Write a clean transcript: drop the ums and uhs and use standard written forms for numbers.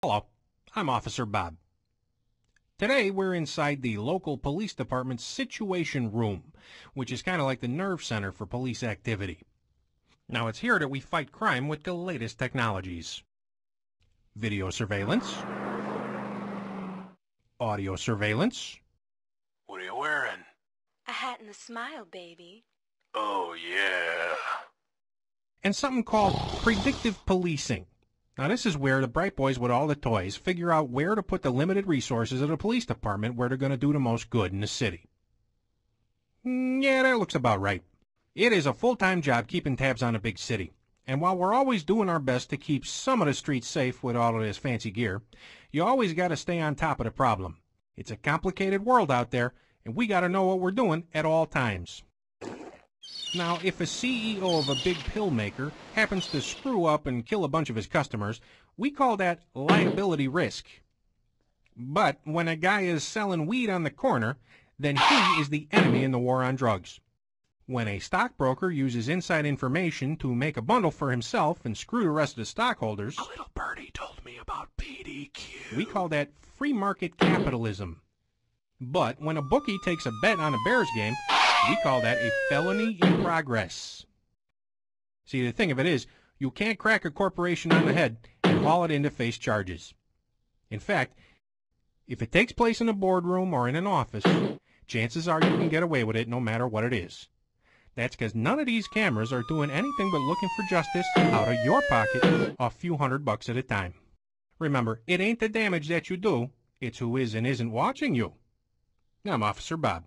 Hello, I'm Officer Bob. Today we're inside the local police department's Situation Room, which is kind of like the nerve center for police activity. Now it's here that we fight crime with the latest technologies. Video surveillance, audio surveillance. What are you wearing? A hat and a smile, baby. Oh, yeah. And something called predictive policing. Now this is where the bright boys with all the toys figure out where to put the limited resources of the police department where they're going to do the most good in the city. Yeah, that looks about right. It is a full-time job keeping tabs on a big city. And while we're always doing our best to keep some of the streets safe with all of this fancy gear, you always got to stay on top of the problem. It's a complicated world out there, and we got to know what we're doing at all times. Now, if a CEO of a big pill maker happens to screw up and kill a bunch of his customers, we call that liability risk. But when a guy is selling weed on the corner, then he is the enemy in the war on drugs. When a stockbroker uses inside information to make a bundle for himself and screw the rest of the stockholders, A little birdie told me about PDQ. we call that free market capitalism. But when a bookie takes a bet on a Bears game, we call that a felony in progress. See, the thing of it is, you can't crack a corporation on the head and haul it in to face charges. In fact, if it takes place in a boardroom or in an office, chances are you can get away with it no matter what it is. That's because none of these cameras are doing anything but looking for justice out of your pocket a few $100 at a time. Remember, it ain't the damage that you do, it's who is and isn't watching you. I'm Officer Bob.